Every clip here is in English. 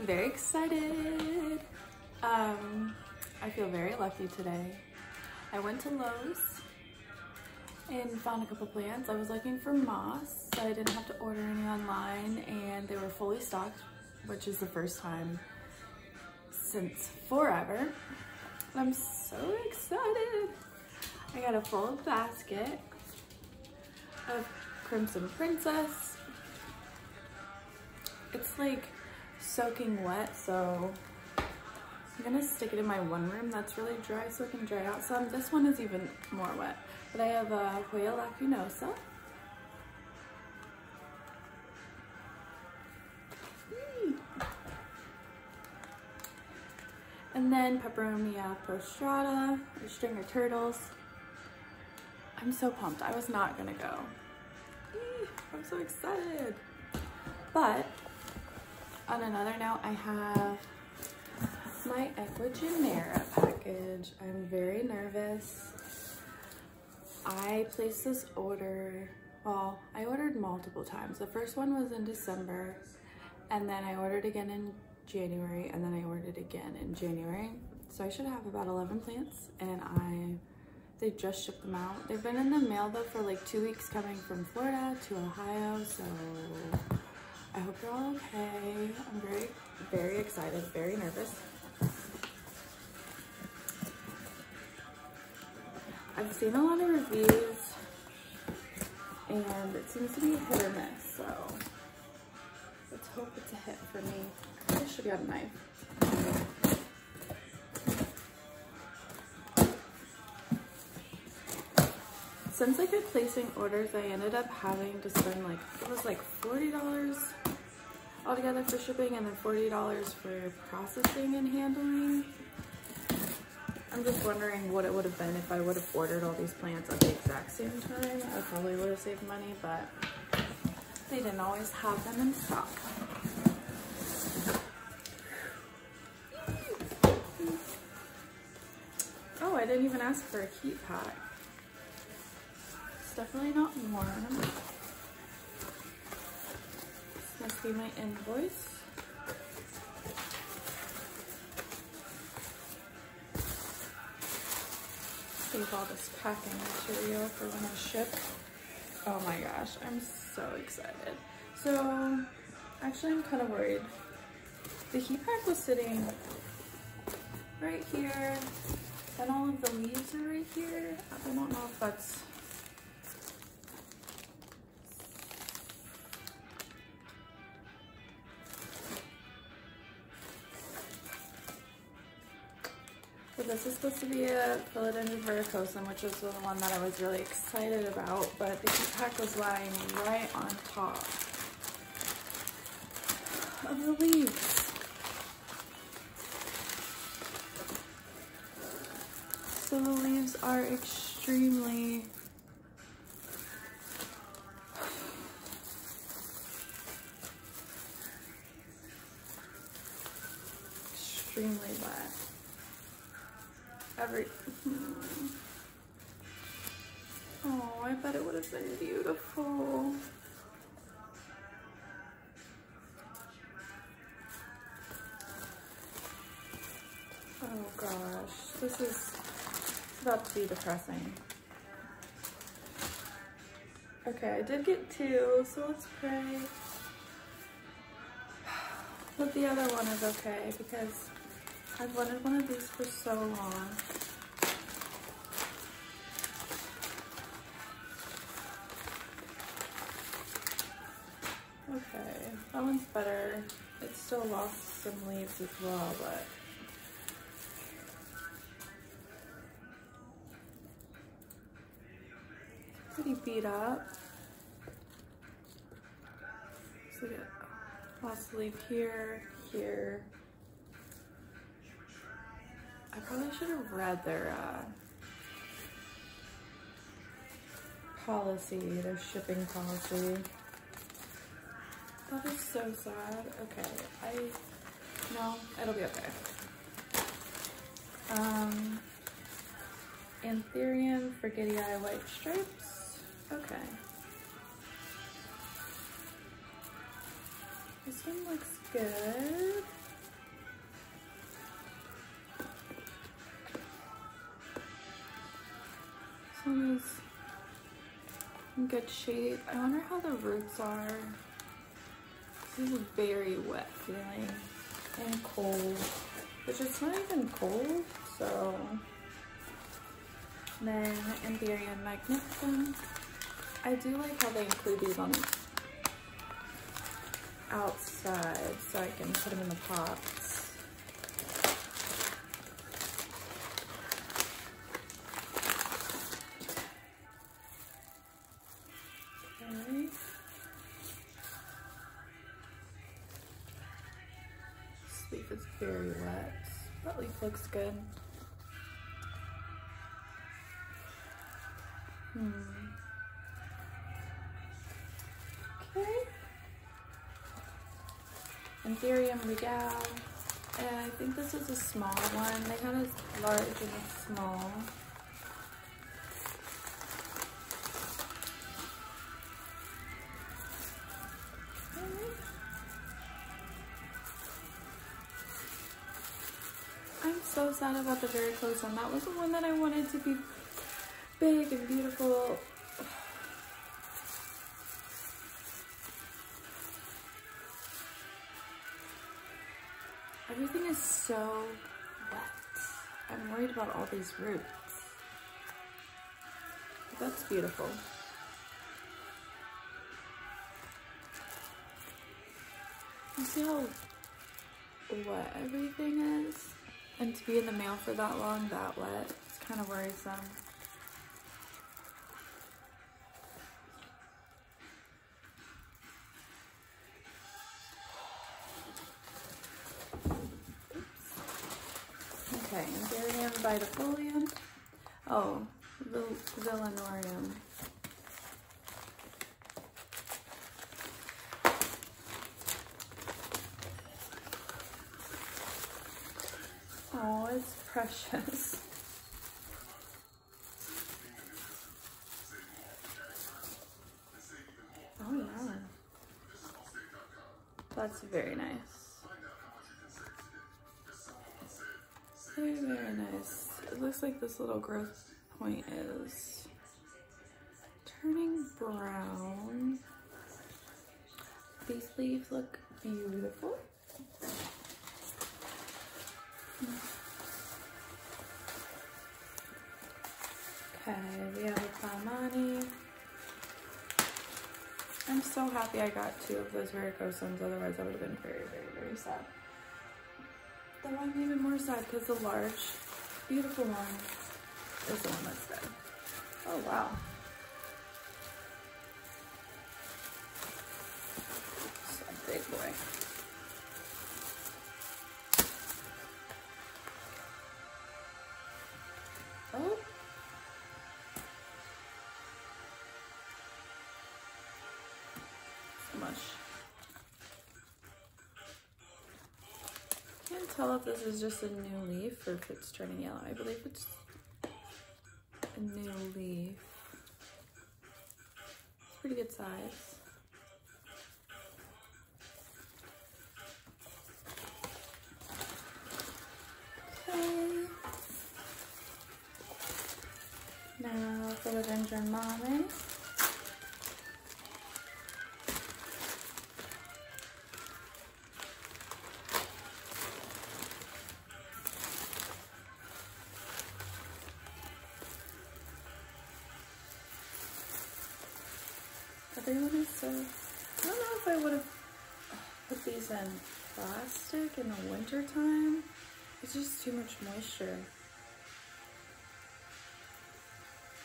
very excited. I feel very lucky today. I went to Lowe's and found a couple plants. I was looking for moss, so I didn't have to order any online, and they were fully stocked, which is the first time since forever. I'm so excited. I got a full basket of Crimson Princess. It's like soaking wet, so I'm gonna stick it in my one room that's really dry so it can dry out some. This one is even more wet. But I have a Hoya lacunosa. And then Peperonia prostrata, or stringer turtles. I'm so pumped. I was not gonna go. I'm so excited. But on another note, I have my Ecuagenera package. I'm very nervous. I placed this order, well, I ordered multiple times. The first one was in December, and then I ordered again in January, and then I ordered again in January. So I should have about 11 plants, and they just shipped them out. They've been in the mail though for like 2 weeks, coming from Florida to Ohio, so I hope they're all okay. I'm very, very excited, very nervous. I've seen a lot of reviews, and it seems to be hit or miss, so let's hope it's a hit for me. I should have got a knife. Since I kept placing orders, I ended up having to spend like, it was like $40 altogether for shipping, and then $40 for processing and handling. I'm just wondering what it would have been if I would have ordered all these plants at the exact same time. I probably would have saved money, but they didn't always have them in stock. Oh, I didn't even ask for a heat pack. It's definitely not warm. This must be my invoice. Save all this packing material for when I ship. Oh my gosh, I'm so excited. So actually I'm kind of worried. The heat pack was sitting right here, and all of the leaves are right here. I don't know if that's so this is supposed to be a philodendron verrucosom, which was the one that I was really excited about, but the heat pack was lying right on top of the leaves. So the leaves are extremely wet. Oh, I bet it would have been beautiful. Oh gosh, this is about to be depressing. Okay, I did get 2, so let's pray that the other one is okay, because I've wanted one of these for so long. Okay, that one's better. It still lost some leaves as well, but pretty beat up. So we got lost leaf here, here. I probably should have read their policy, their shipping policy. That is so sad. Okay, no, it'll be okay. Anthurium forgetii white stripes. Okay. This one looks good. in good shape. I wonder how the roots are. This is very wet feeling and cold, which it's not even cold, so. Then Imperium Magnificum. I do like how they include these on the outside so I can put them in the pots. Okay. This leaf is very wet. That leaf looks good. Okay. Imperium Regal. And I think this is a small one. They had a large and a small. I'm so sad about the Verrucosom. That was the one that I wanted to be big and beautiful. Everything is so wet. I'm worried about all these roots. But that's beautiful. You see how wet everything is? And to be in the mail for that long, that wet, it's kind of worrisome. Okay, Imperium Vitafolium. Oh, Villanorium. Oh, it's precious. Oh yeah. That's very nice. Very, very nice. It looks like this little growth point is turning brown. These leaves look beautiful. Okay, we have a Palmani. I'm so happy I got 2 of those Verrucosoms, otherwise I would have been very, very, very sad. Though I'm even more sad because the large, beautiful one is the one that's dead. Oh wow. It's a big boy. Oh. Mush. Can't tell if this is just a new leaf or if it's turning yellow. I believe it's a new leaf. It's pretty good size. Okay. Now Philodendron Mame. Everyone is so, I don't know if I would have put these in plastic in the winter time. It's just too much moisture.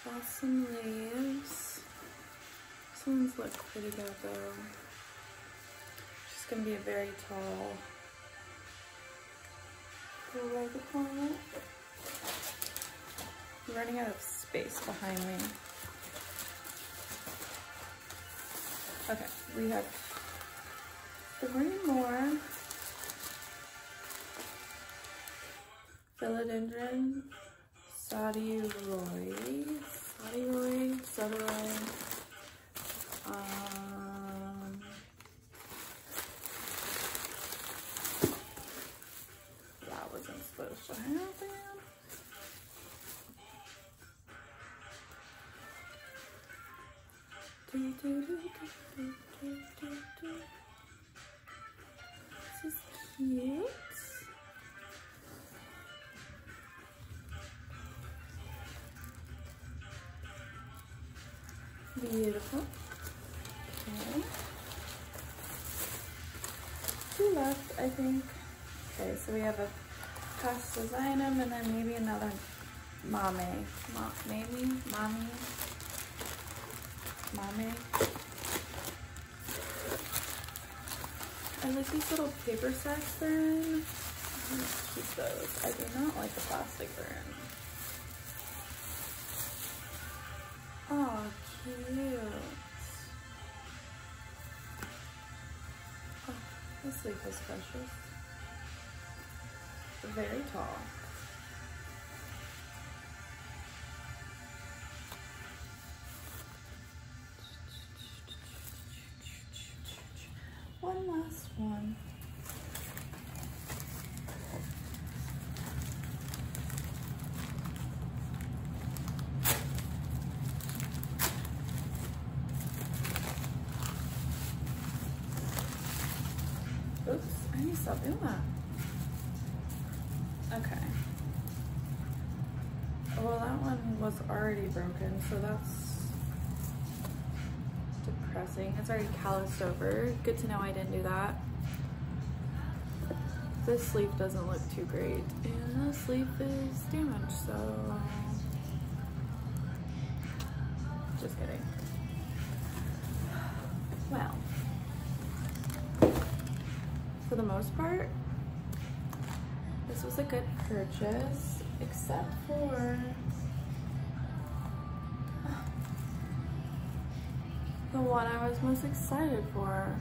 Awesome leaves. This one's look pretty good though. She's gonna be a very tall Verrucosom. I'm running out of space behind me. Okay, we have 3 more Philodendron Sodroy. That wasn't supposed to happen. This is cute. Beautiful. Okay. 2 left, I think. Okay, so we have a past designum and then maybe another mommy. I like these little paper sacks they're in. I'm gonna keep those. I do not like the plastic they're in. Oh, cute. Oh, this leaf is precious. Very tall. One last one. Oops, I need to stop doing that. Okay. Well, that one was already broken, so that's depressing. It's already calloused over. Good to know I didn't do that. This leaf doesn't look too great, and this leaf is damaged, so just kidding. Well, for the most part, this was a good purchase, except for the one I was most excited for.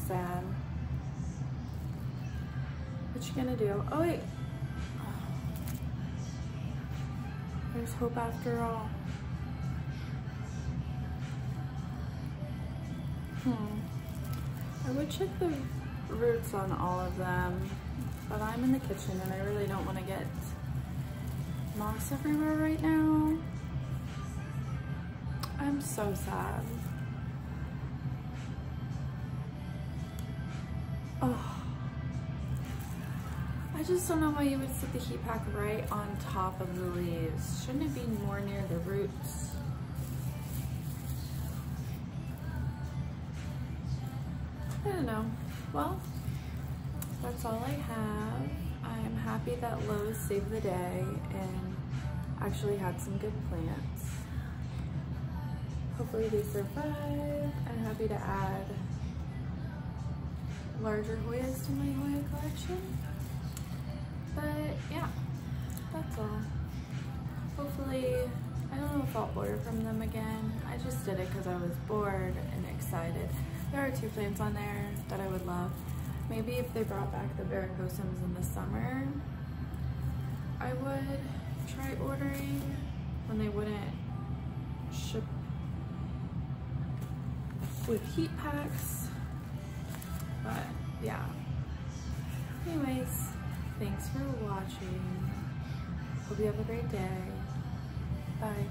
Sad. What you gonna do? Oh wait. There's hope after all. I would check the roots on all of them, but I'm in the kitchen and I really don't want to get moss everywhere right now. I'm so sad. Oh, I just don't know why you would sit the heat pack right on top of the leaves. Shouldn't it be more near the roots? I don't know. Well, that's all I have. I'm happy that Lowe saved the day and actually had some good plants. Hopefully they survive. I'm happy to add larger Hoyas to my Hoya collection. But yeah, that's all. Hopefully, I don't know if I'll order from them again. I just did it because I was bored and excited. There are 2 plants on there that I would love. Maybe if they brought back the Verrucosoms in the summer, I would try ordering when they wouldn't ship with heat packs. But yeah. Anyways, thanks for watching. Hope you have a great day. Bye.